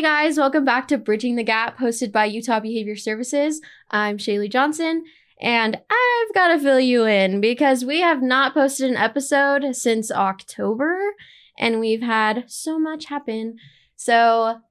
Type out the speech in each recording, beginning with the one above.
Hey guys, welcome back to Bridging the Gap, hosted by Utah Behavior Services. I'm Shaylee Johnson, and I've got to fill you in because we have not posted an episode since October, and we've had so much happen. So,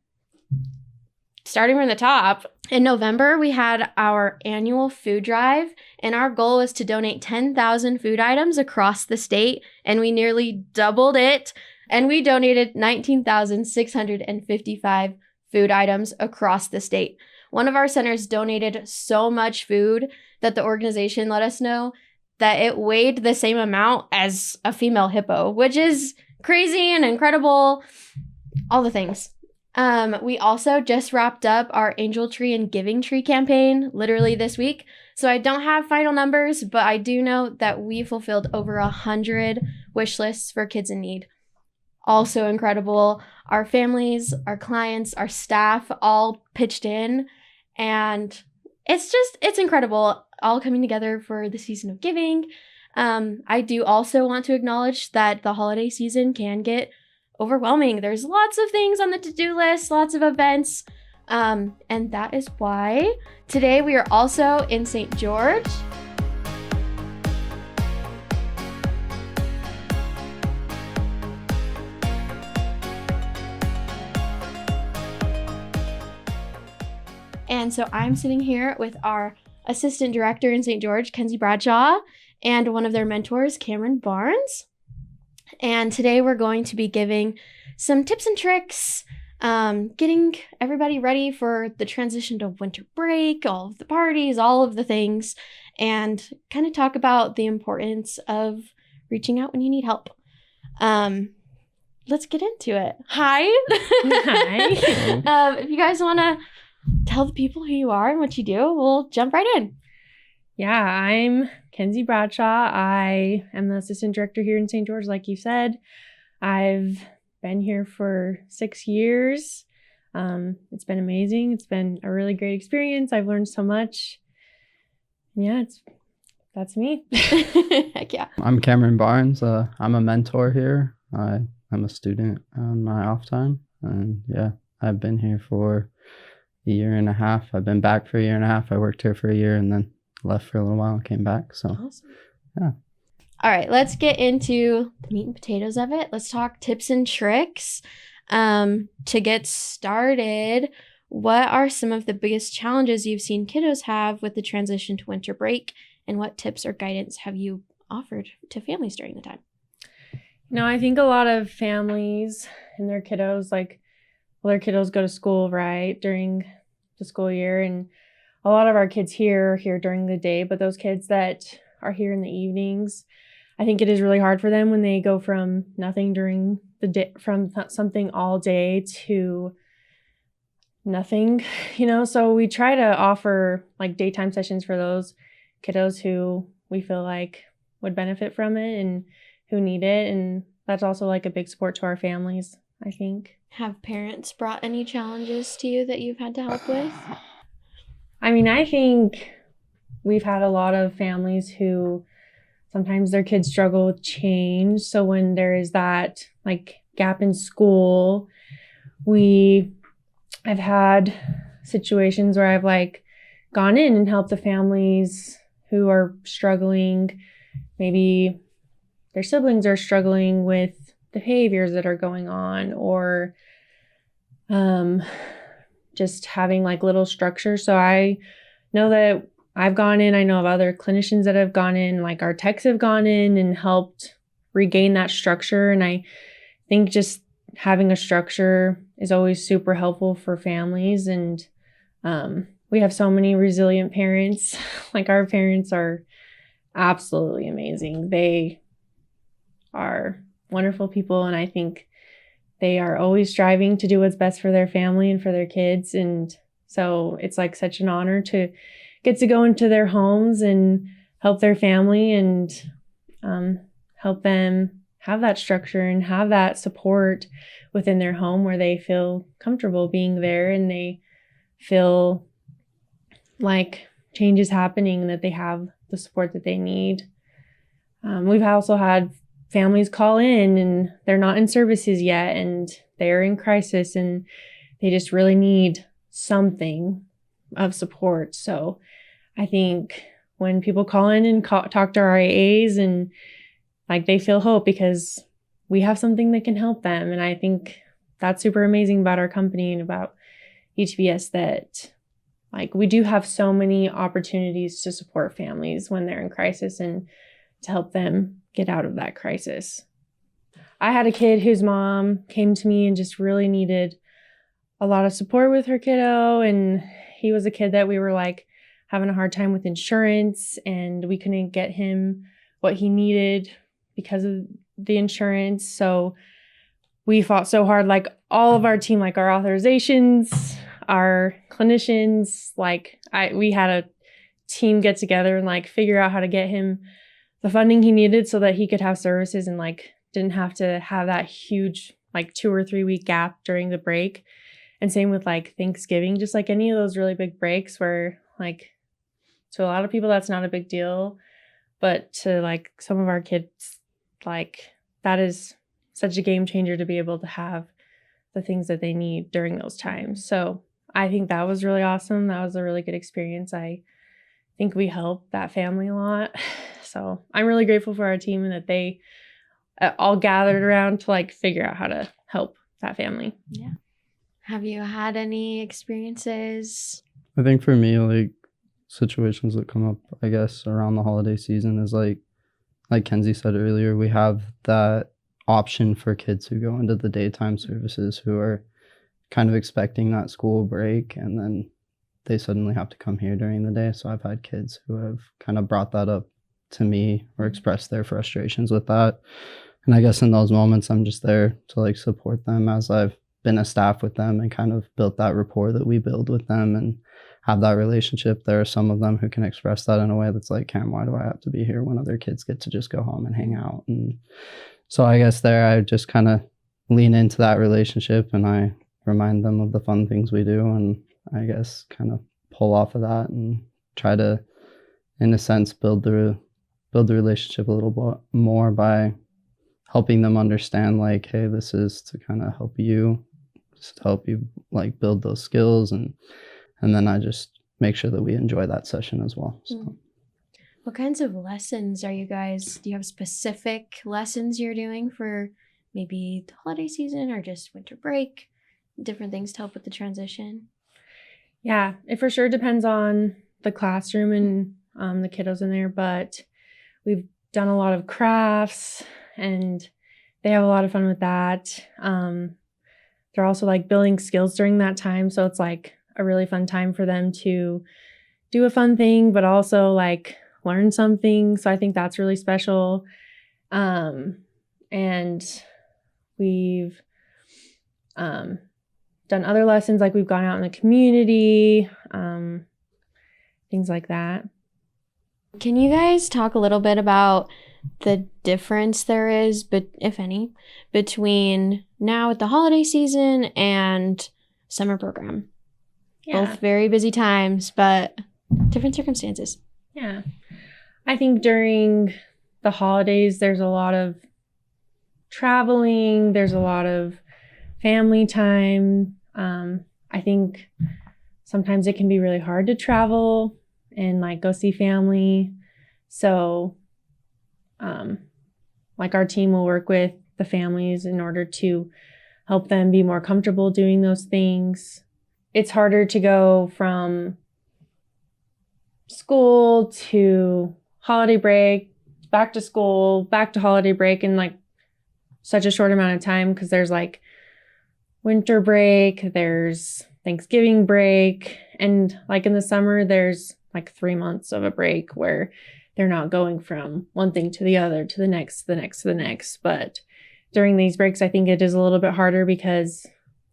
starting from the top, in November, we had our annual food drive, and our goal was to donate 10,000 food items across the state, and we nearly doubled it. And we donated 19,655 food items across the state. One of our centers donated so much food that the organization let us know that it weighed the same amount as a female hippo, which is crazy and incredible. All the things. We also just wrapped up our Angel Tree and Giving Tree campaign literally this week. So I don't have final numbers, but I do know that we fulfilled over 100 wish lists for kids in need. Also incredible. Our families, our clients, our staff all pitched in, and it's incredible all coming together for the season of giving. I do also want to acknowledge that the holiday season can get overwhelming. There's lots of things on the to-do list, lots of events, and that is why today we are also in St. George. And so I'm sitting here with our assistant director in St. George, Kenzie Bradshaw, and one of their mentors, Cameron Barnes. And today we're going to be giving some tips and tricks, getting everybody ready for the transition to winter break, all of the parties, all of the things, and kind of talk about the importance of reaching out when you need help. Let's get into it. Hi. Hi. If you guys want to tell the people who you are and what you do, we'll jump right in. Yeah, I'm Kenzie Bradshaw. I am the assistant director here in St. George, like you said. I've been here for 6 years. It's been amazing. It's been a really great experience. I've learned so much. Yeah, that's me. Heck yeah. I'm Cameron Barnes. I'm a mentor here. I'm a student on my off time. And yeah, I've been here for a year and a half. I've been back for a year and a half. I worked here for a year and then left for a little while and came back. So, awesome. Yeah. All right, let's get into the meat and potatoes of it. Let's talk tips and tricks. To get started, what are some of the biggest challenges you've seen kiddos have with the transition to winter break, and what tips or guidance have you offered to families during the time? I think a lot of families and their kiddos, their kiddos go to school, right, during the school year. And a lot of our kids here are here during the day, but those kids that are here in the evenings, I think it is really hard for them when they go from nothing during the day, from something all day to nothing, So we try to offer daytime sessions for those kiddos who we feel like would benefit from it and who need it. And that's also a big support to our families, I think. Have parents brought any challenges to you that you've had to help with? I think we've had a lot of families who sometimes their kids struggle with change. So when there is that gap in school, I've had situations where I've gone in and helped the families who are struggling. Maybe their siblings are struggling with the behaviors that are going on, or just having little structure. So I know that I've gone in, I know of other clinicians that have gone in, our techs have gone in and helped regain that structure. And I think just having a structure is always super helpful for families. And we have so many resilient parents. Our parents are absolutely amazing. They are wonderful people, and I think they are always striving to do what's best for their family and for their kids. And so it's such an honor to get to go into their homes and help their family and help them have that structure and have that support within their home where they feel comfortable being there and they feel like change is happening, that they have the support that they need. We've also had families call in and they're not in services yet and they're in crisis and they just really need something of support. So I think when people call in and talk to our AAs, and like they feel hope because we have something that can help them. And I think that's super amazing about our company and about HBS, that like we do have so many opportunities to support families when they're in crisis and to help them get out of that crisis. I had a kid whose mom came to me and just really needed a lot of support with her kiddo. And he was a kid that we were like having a hard time with insurance, and we couldn't get him what he needed because of the insurance. So we fought so hard, like all of our team, like our authorizations, our clinicians, like we had a team get together and like figure out how to get him the funding he needed so that he could have services and like didn't have to have that huge like 2 or 3 week gap during the break. And same with like Thanksgiving, just like any of those really big breaks where like to a lot of people that's not a big deal, but to like some of our kids, like that is such a game changer to be able to have the things that they need during those times. So I think that was really awesome. That was a really good experience. I think we helped that family a lot. So I'm really grateful for our team and that they all gathered around to like figure out how to help that family. Yeah. Have you had any experiences? I think for me, like situations that come up, I guess, around the holiday season is like Kenzie said earlier, we have that option for kids who go into the daytime services who are kind of expecting that school break, and then they suddenly have to come here during the day. So I've had kids who have kind of brought that up to me or expressed their frustrations with that. And I guess in those moments, I'm just there to like support them as I've been a staff with them and kind of built that rapport that we build with them and have that relationship. There are some of them who can express that in a way that's like, Cam, why do I have to be here when other kids get to just go home and hang out? And so I guess there I just kind of lean into that relationship and I remind them of the fun things we do, and I guess kind of pull off of that and try to, in a sense, build the relationship a little bit more by helping them understand like, hey, this is to kind of help you like build those skills, and then I just make sure that we enjoy that session as well. So. What kinds of lessons do you have specific lessons you're doing for maybe the holiday season or just winter break, different things to help with the transition? Yeah, it for sure depends on the classroom and the kiddos in there, but we've done a lot of crafts and they have a lot of fun with that. They're also like building skills during that time. So it's like a really fun time for them to do a fun thing, but also like learn something. So I think that's really special. And we've done other lessons, like we've gone out in the community, things like that. Can you guys talk a little bit about the difference there is, but if any, between now at the holiday season and summer program? Yeah. Both very busy times, but different circumstances. Yeah. I think during the holidays, there's a lot of traveling. There's a lot of family time. I think sometimes it can be really hard to travel and like go see family. So like our team will work with the families in order to help them be more comfortable doing those things. It's harder to go from school to holiday break, back to school, back to holiday break in like such a short amount of time, because there's like winter break, there's Thanksgiving break, and like in the summer there's like 3 months of a break where they're not going from one thing to the other, to the next, to the next, to the next. But during these breaks, I think it is a little bit harder because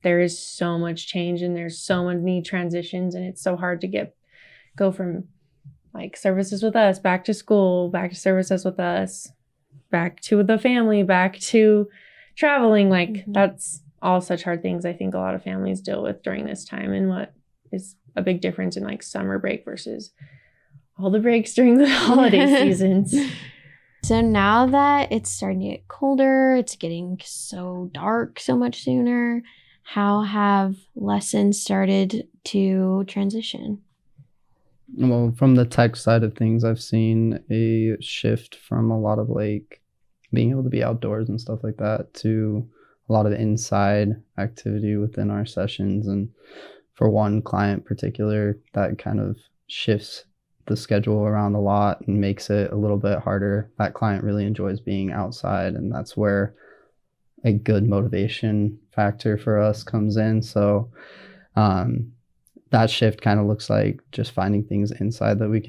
there is so much change and there's so many transitions, and it's so hard to go from like services with us, back to school, back to services with us, back to the family, back to traveling. Like that's all such hard things I think a lot of families deal with during this time, and what is a big difference in like summer break versus all the breaks during the holiday seasons. So now that it's starting to get colder, it's getting so dark so much sooner, how have lessons started to transition? Well, from the tech side of things, I've seen a shift from a lot of like being able to be outdoors and stuff like that to a lot of inside activity within our sessions. And for one client in particular, that kind of shifts the schedule around a lot and makes it a little bit harder. That client really enjoys being outside, and that's where a good motivation factor for us comes in. So that shift kind of looks like just finding things inside that we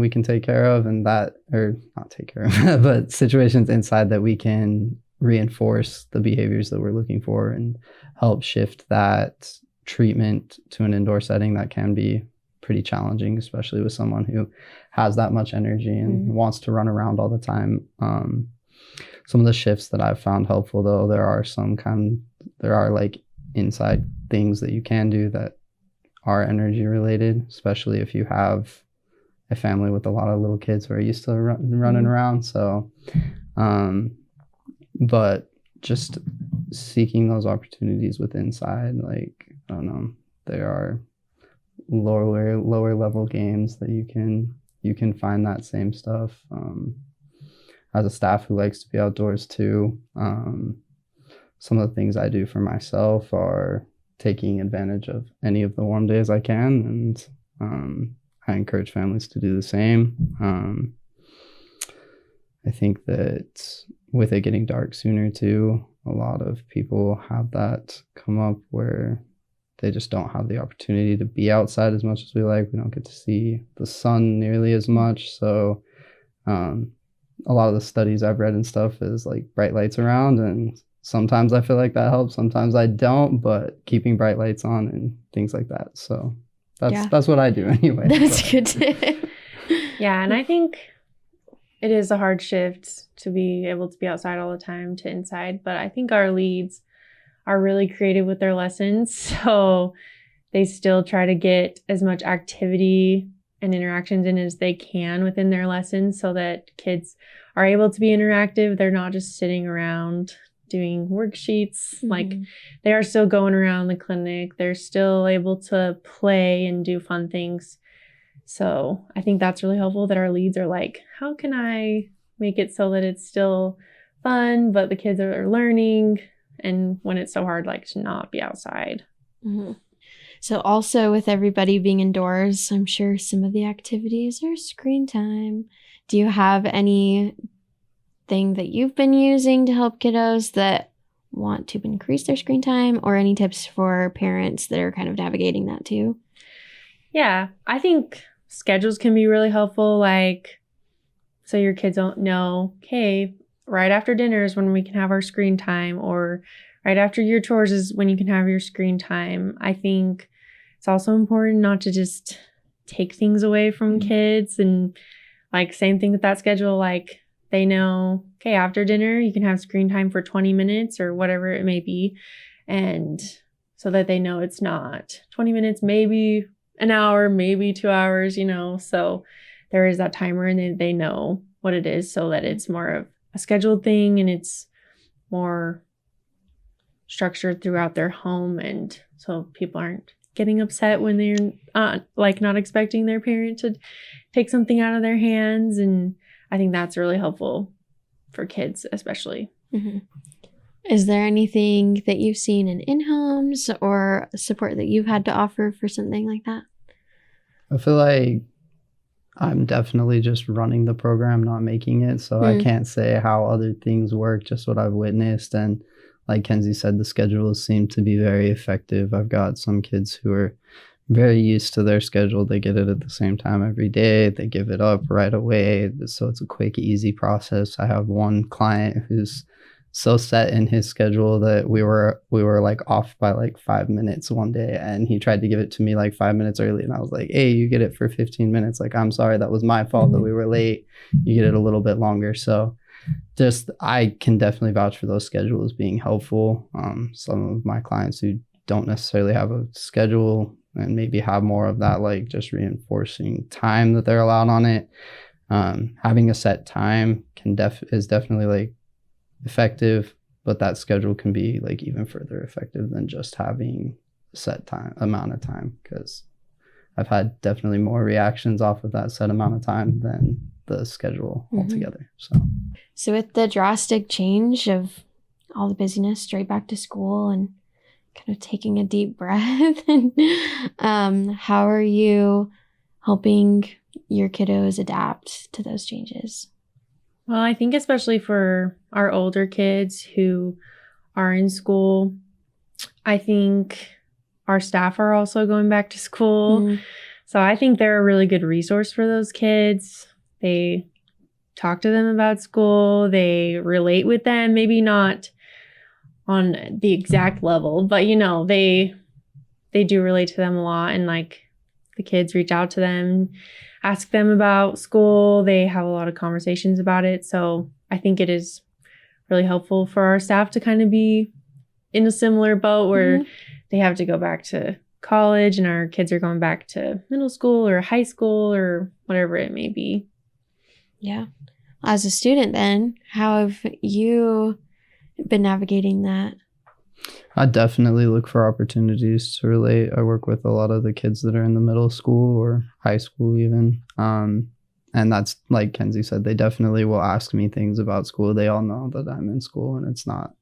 can take care of, and that, or not take care of, but situations inside that we can reinforce the behaviors that we're looking for and help shift that treatment to an indoor setting that can be pretty challenging, especially with someone who has that much energy and wants to run around all the time. Some of the shifts that I've found helpful, though, there are like inside things that you can do that are energy related, especially if you have a family with a lot of little kids who are used to running around. So, but just seeking those opportunities with inside, like, I don't know, there are lower level games that you can find that same stuff. As a staff who likes to be outdoors too, some of the things I do for myself are taking advantage of any of the warm days I can, and I encourage families to do the same. I think that with it getting dark sooner too, a lot of people have that come up where they just don't have the opportunity to be outside as much as we like. We don't get to see the sun nearly as much. So a lot of the studies I've read and stuff is like bright lights around, and sometimes I feel like that helps, sometimes I don't, but keeping bright lights on and things like that. So that's what I do anyway. That's good. Yeah, and I think it is a hard shift to be able to be outside all the time to inside, but I think our leads are really creative with their lessons, so they still try to get as much activity and interactions in as they can within their lessons so that kids are able to be interactive. They're not just sitting around doing worksheets. Like, they are still going around the clinic. They're still able to play and do fun things. So I think that's really helpful that our leads are like, how can I make it so that it's still fun, but the kids are learning, and when it's so hard, like, to not be outside. So also with everybody being indoors, I'm sure some of the activities are screen time. Do you have anything that you've been using to help kiddos that want to increase their screen time, or any tips for parents that are kind of navigating that too? Yeah, I think schedules can be really helpful. Like, so your kids don't know, okay, right after dinner is when we can have our screen time, or right after your chores is when you can have your screen time. I think it's also important not to just take things away from kids, and like, same thing with that schedule. Like, they know, okay, after dinner, you can have screen time for 20 minutes or whatever it may be. And so that they know it's not 20 minutes, maybe an hour, maybe 2 hours, so there is that timer, and they know what it is, so that it's more of a scheduled thing and it's more structured throughout their home. And so people aren't getting upset when they're not expecting their parent to take something out of their hands. And I think that's really helpful for kids, especially. Is there anything that you've seen in in-homes or support that you've had to offer for something like that? I feel like I'm definitely just running the program, not making it. So I can't say how other things work, just what I've witnessed. And like Kenzie said, the schedules seem to be very effective. I've got some kids who are very used to their schedule. They get it at the same time every day. They give it up right away. So it's a quick, easy process. I have one client who's so set in his schedule that we were like off by like 5 minutes one day, and he tried to give it to me like 5 minutes early, and I was like, hey, you get it for 15 minutes. Like, I'm sorry, that was my fault that we were late. You get it a little bit longer. So just, I can definitely vouch for those schedules being helpful. Some of my clients who don't necessarily have a schedule and maybe have more of that, like, just reinforcing time that they're allowed on it. Having a set time is definitely like effective, but that schedule can be like even further effective than just having a set amount of time, because I've had definitely more reactions off of that set amount of time than the schedule altogether. So with the drastic change of all the busyness straight back to school and kind of taking a deep breath, and how are you helping your kiddos adapt to those changes? Well, I think especially for our older kids who are in school, I think our staff are also going back to school. So I think they're a really good resource for those kids. They talk to them about school. They relate with them, maybe not on the exact level, but they do relate to them a lot. And like the kids reach out to them, ask them about school. They have a lot of conversations about it. So I think it is really helpful for our staff to kind of be in a similar boat where they have to go back to college and our kids are going back to middle school or high school or whatever it may be. Yeah. As a student then, how have you been navigating that? I definitely look for opportunities to relate. I work with a lot of the kids that are in the middle school or high school even. And that's like Kenzie said, they definitely will ask me things about school. They all know that I'm in school, and it's not,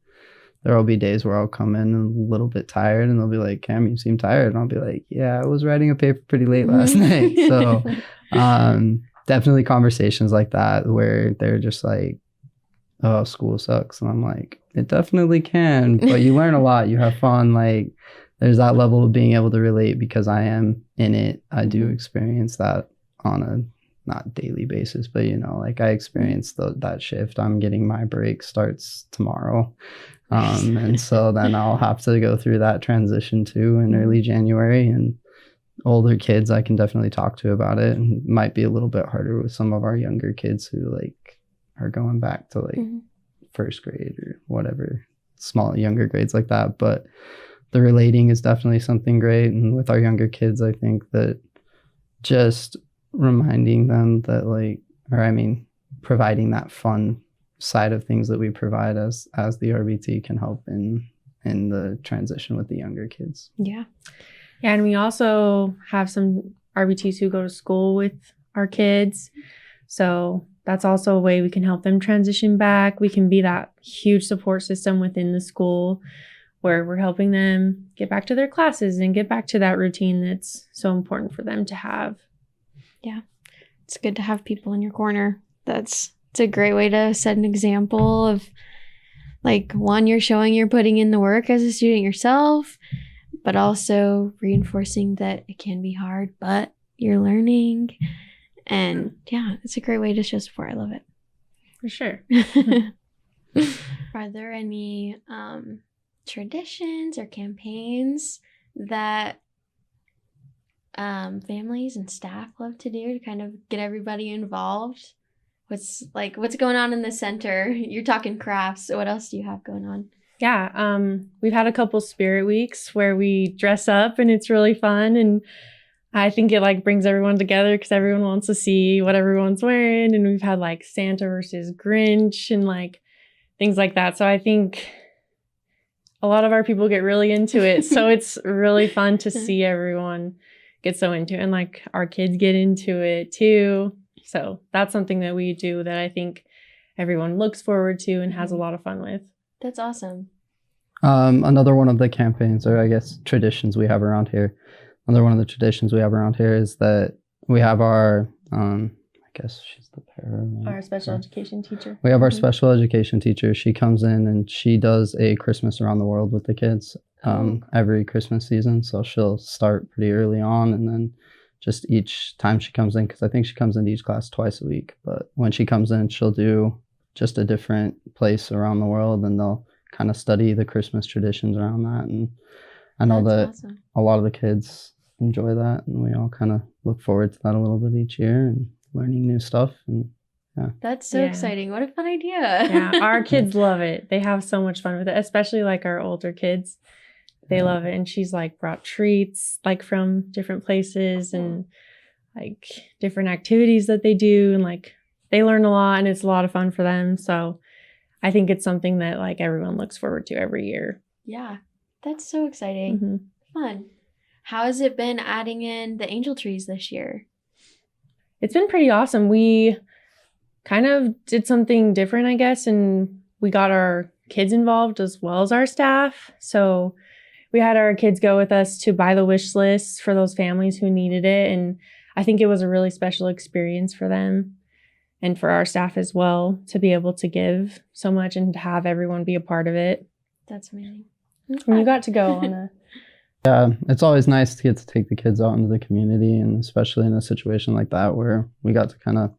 there will be days where I'll come in a little bit tired and they'll be like, Cam, you seem tired. And I'll be like, yeah, I was writing a paper pretty late last night. So definitely conversations like that where they're just like, oh, school sucks. And I'm like, it definitely can, but you learn a lot. You have fun. Like there's that level of being able to relate because I am in it. I do experience that on a not daily basis, but like I experienced that shift. I'm getting my break starts tomorrow. And so then I'll have to go through that transition too in early January, and older kids I can definitely talk to about it. And it might be a little bit harder with some of our younger kids who like are going back to like first grade or whatever, small younger grades like that. But the relating is definitely something great. And with our younger kids, I think that just reminding them that providing that fun side of things that we provide as the RBT can help in the transition with the younger kids. Yeah, and we also have some RBTs who go to school with our kids. So that's also a way we can help them transition back. We can be that huge support system within the school where we're helping them get back to their classes and get back to that routine that's so important for them to have. Yeah. It's good to have people in your corner. It's a great way to set an example of like, one, you're showing you're putting in the work as a student yourself, but also reinforcing that it can be hard, but you're learning. And yeah, it's a great way to show support. I love it. For sure. Are there any traditions or campaigns that families and staff love to do to kind of get everybody involved? What's going on in the center? You're talking crafts. So what else do you have going on? Yeah, we've had a couple spirit weeks where we dress up and it's really fun, and I think it like brings everyone together because everyone wants to see what everyone's wearing, and we've had like Santa versus Grinch and like things like that. So I think a lot of our people get really into it. So it's really fun to see everyone get so into it, and like our kids get into it too. So that's something that we do that I think everyone looks forward to and has a lot of fun with. That's awesome. Another one of the campaigns, or I guess traditions we have around here. Another one of the traditions we have around here is that we have our, I guess she's the our special education teacher. We have our special education teacher. She comes in and she does a Christmas around the world with the kids every Christmas season. So she'll start pretty early on, and then just each time she comes in, because I think she comes into each class twice a week. But when she comes in, she'll do just a different place around the world, and they'll kind of study the Christmas traditions around that. And I know that awesome. A lot of the kids enjoy that, and we all kind of look forward to that a little bit each year and learning new stuff. And yeah, that's so exciting. What a fun idea. Yeah, our kids love it. They have so much fun with it, especially like our older kids. They love it. And she's like brought treats like from different places and like different activities that they do, and like they learn a lot, and it's a lot of fun for them. So I think it's something that like everyone looks forward to every year. Yeah, that's so exciting. Fun. How has it been adding in the angel trees this year? It's been pretty awesome. We kind of did something different, I guess, and we got our kids involved as well as our staff. So we had our kids go with us to buy the wish lists for those families who needed it. And I think it was a really special experience for them and for our staff as well to be able to give so much and to have everyone be a part of it. That's amazing. And you got to go on a... Yeah, it's always nice to get to take the kids out into the community, and especially in a situation like that where we got to kind of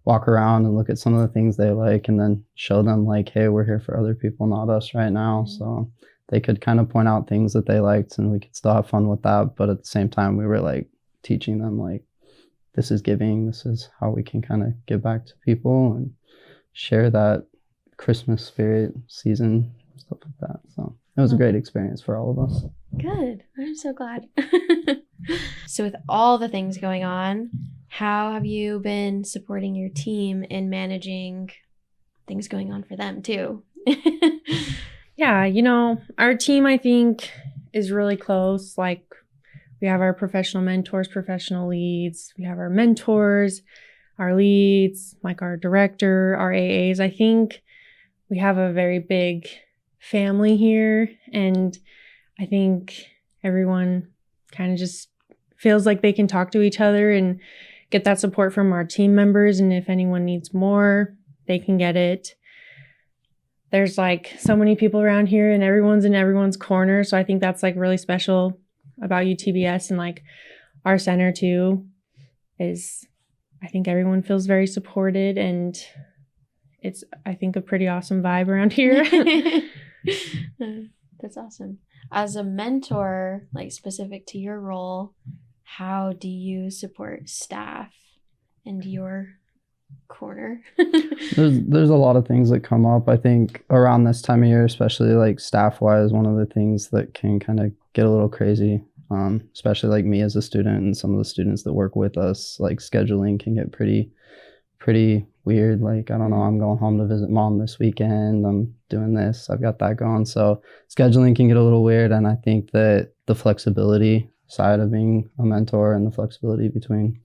walk around and look at some of the things they like and then show them like, hey, we're here for other people, not us right now. So they could kind of point out things that they liked and we could still have fun with that. But at the same time, we were like teaching them like, this is giving, this is how we can kind of give back to people and share that Christmas spirit season, stuff like that. So it was a great experience for all of us. Good. I'm so glad. So with all the things going on, how have you been supporting your team in managing things going on for them too? Yeah, you know, our team, I think, is really close. Like, we have our professional mentors, professional leads. We have our mentors, our leads, like our director, our AAs. I think we have a very big family here. And I think everyone kind of just feels like they can talk to each other and get that support from our team members. And if anyone needs more, they can get it. There's like so many people around here and everyone's in everyone's corner. So I think that's like really special about UTBS and like our center too, is I think everyone feels very supported, and it's, I think, a pretty awesome vibe around here. That's awesome. As a mentor, like specific to your role, how do you support staff and your corner? There's a lot of things that come up. I think around this time of year, especially like staff wise, one of the things that can kind of get a little crazy, especially like me as a student and some of the students that work with us, like scheduling can get pretty weird. Like, I don't know, I'm going home to visit mom this weekend, I'm doing this, I've got that going. So scheduling can get a little weird. And I think that the flexibility side of being a mentor and the flexibility between,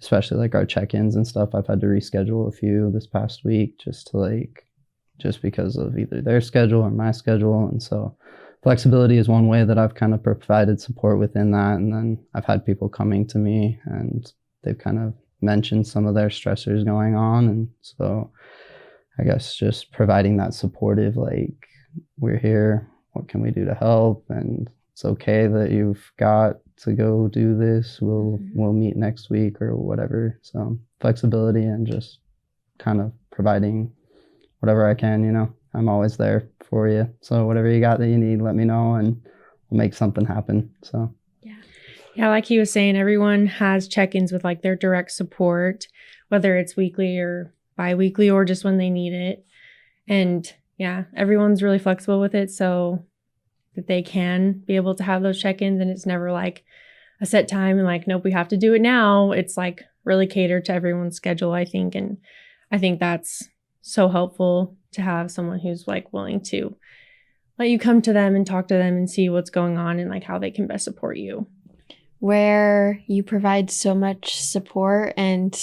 especially like our check-ins and stuff, I've had to reschedule a few this past week just because of either their schedule or my schedule. And so flexibility is one way that I've kind of provided support within that. And then I've had people coming to me and they've kind of mentioned some of their stressors going on. And so I guess just providing that supportive, like, we're here, what can we do to help? And it's okay that you've got to go do this. We'll meet next week or whatever. So flexibility and just kind of providing whatever I can, you know. I'm always there for you. So whatever you got that you need, let me know and we'll make something happen. So yeah, like he was saying, everyone has check-ins with like their direct support, whether it's weekly or bi-weekly or just when they need it. And yeah, everyone's really flexible with it so that they can be able to have those check-ins, and it's never like a set time and like, nope, we have to do it now. It's like really catered to everyone's schedule, I think. And I think that's so helpful to have someone who's like willing to let you come to them and talk to them and see what's going on and like how they can best support you. Where you provide so much support and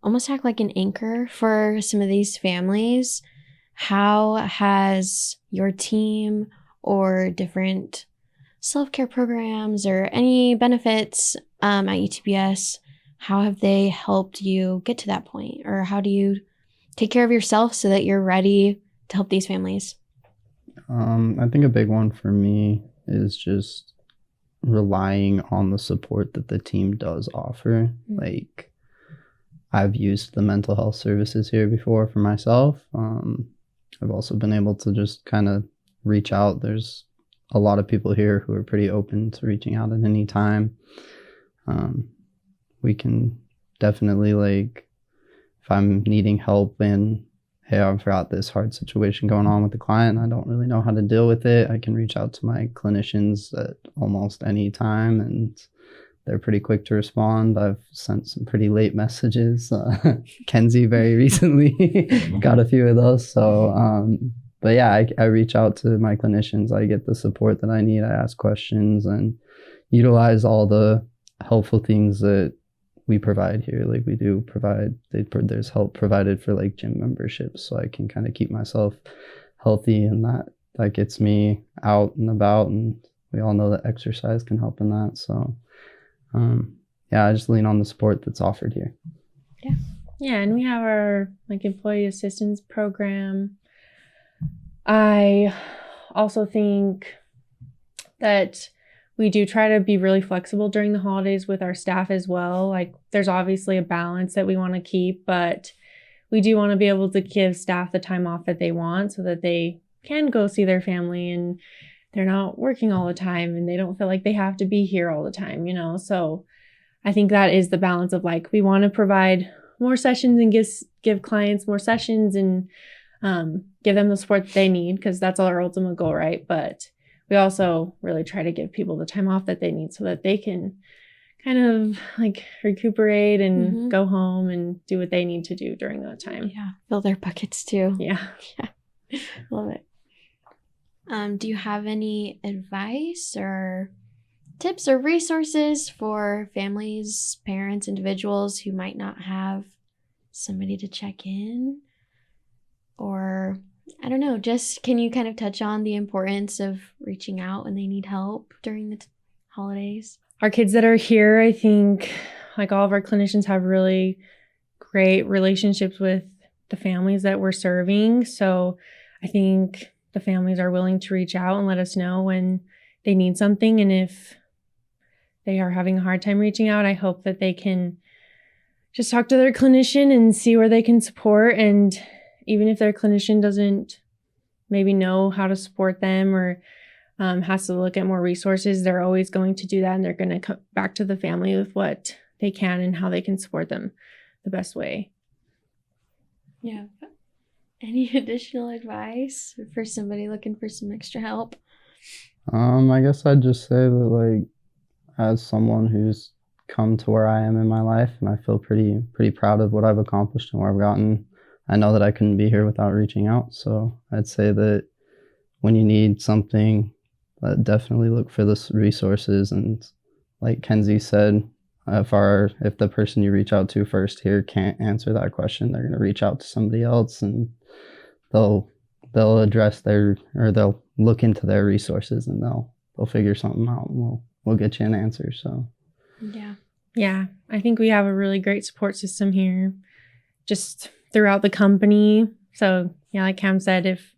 almost act like an anchor for some of these families, how has your team or different self-care programs or any benefits at UTBS, how have they helped you get to that point? Or how do you take care of yourself so that you're ready to help these families? I think a big one for me is just relying on the support that the team does offer. Like, I've used the mental health services here before for myself. I've also been able to just kind of reach out. There's a lot of people here who are pretty open to reaching out at any time. We can definitely, like, if I'm needing help in, hey, I've got this hard situation going on with the client, I don't really know how to deal with it, I can reach out to my clinicians at almost any time and they're pretty quick to respond. I've sent some pretty late messages. Kenzie very recently got a few of those. So, but yeah, I reach out to my clinicians. I get the support that I need. I ask questions and utilize all the helpful things that we provide here. Like we do provide, there's help provided for like gym memberships, so I can kind of keep myself healthy, and that gets me out and about, and we all know that exercise can help in that. So yeah, I just lean on the support that's offered here. Yeah, and we have our like employee assistance program. I also think that we do try to be really flexible during the holidays with our staff as well. Like there's obviously a balance that we want to keep, but we do want to be able to give staff the time off that they want so that they can go see their family and they're not working all the time and they don't feel like they have to be here all the time, you know? So I think that is the balance of like, we want to provide more sessions and give clients more sessions and give them the support that they need, because that's our ultimate goal, right? But we also really try to give people the time off that they need so that they can kind of like recuperate and go home and do what they need to do during that time. Yeah, fill their buckets too. Yeah. Love it. Do you have any advice or tips or resources for families, parents, individuals who might not have somebody to check in? Or, I don't know, just can you kind of touch on the importance of reaching out when they need help during the holidays? Our kids that are here, I think, like all of our clinicians have really great relationships with the families that we're serving. So I think the families are willing to reach out and let us know when they need something. And if they are having a hard time reaching out, I hope that they can just talk to their clinician and see where they can support. And even if their clinician doesn't maybe know how to support them or has to look at more resources, they're always going to do that. And they're going to come back to the family with what they can and how they can support them the best way. Yeah. Any additional advice for somebody looking for some extra help? I guess I'd just say that, like, as someone who's come to where I am in my life, and I feel pretty proud of what I've accomplished and where I've gotten, I know that I couldn't be here without reaching out. So I'd say that when you need something, definitely look for the resources. And like Kenzie said, if the person you reach out to first here can't answer that question, they're going to reach out to somebody else, and they'll address they'll look into their resources, and they'll figure something out, and we'll get you an answer. So yeah, I think we have a really great support system here, just throughout the company. So yeah, like Cam said, if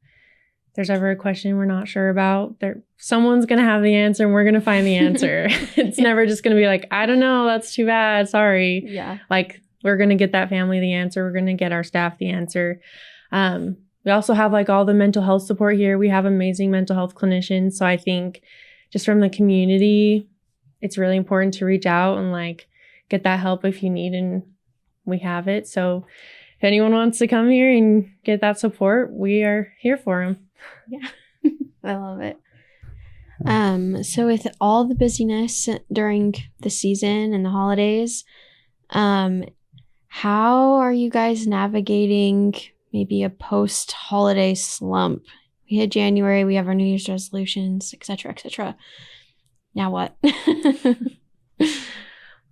there's ever a question we're not sure about, someone's going to have the answer and we're going to find the answer. It's never just going to be like, I don't know, that's too bad, sorry. Yeah. Like, we're going to get that family the answer. We're going to get our staff the answer. We also have like all the mental health support here. We have amazing mental health clinicians. So I think just from the community, it's really important to reach out and like get that help if you need, and we have it. So if anyone wants to come here and get that support, we are here for them. Yeah. I love it. So with all the busyness during the season and the holidays, how are you guys navigating maybe a post-holiday slump? We hit January, we have our New Year's resolutions, etc., etc. Now what?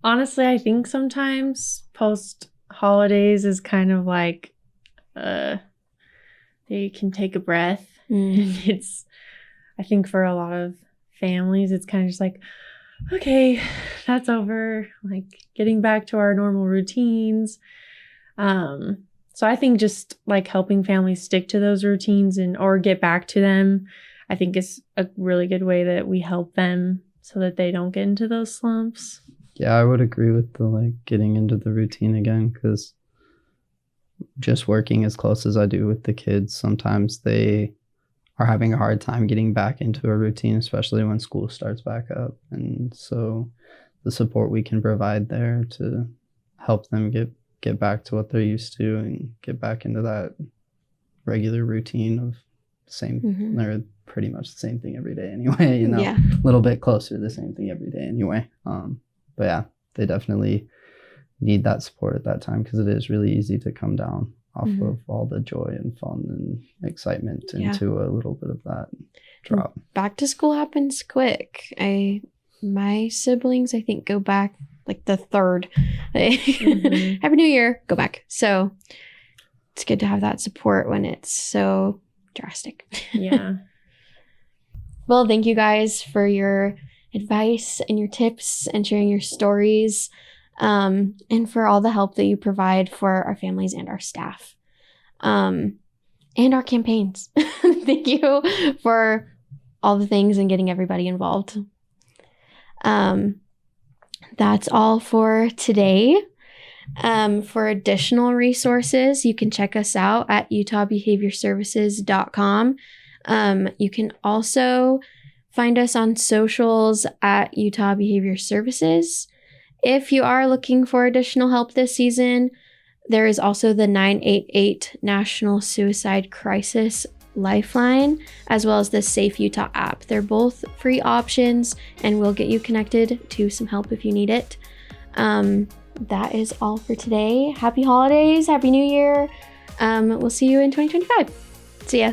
Honestly, I think sometimes post-holidays is kind of like they can take a breath. It's, I think for a lot of families, it's kind of just like, okay, that's over, like getting back to our normal routines. So I think just like helping families stick to those routines or get back to them, I think is a really good way that we help them so that they don't get into those slumps. Yeah, I would agree with the like getting into the routine again, because just working as close as I do with the kids, sometimes they are having a hard time getting back into a routine, especially when school starts back up. And so the support we can provide there to help them get back to what they're used to and get back into that regular routine of they're pretty much the same thing every day anyway, you know, a little bit closer to the same thing every day anyway. But but yeah, they definitely need that support at that time, because it is really easy to come down off of all the joy and fun and excitement into a little bit of that drop. Back to school happens quick. My siblings, I think, go back like the 3rd. Happy New Year, go back. So it's good to have that support when it's so drastic. Yeah. Well, thank you guys for your advice and your tips and sharing your stories, and for all the help that you provide for our families and our staff, and our campaigns. Thank you for all the things and getting everybody involved. That's all for today. For additional resources, you can check us out at utahbehaviorservices.com. You can also find us on socials at Utah Behavior Services. If you are looking for additional help this season, there is also the 988 National Suicide Crisis Lifeline, as well as the Safe Utah app. They're both free options and will get you connected to some help if you need it. That is all for today. Happy holidays. Happy New Year. We'll see you in 2025. See ya.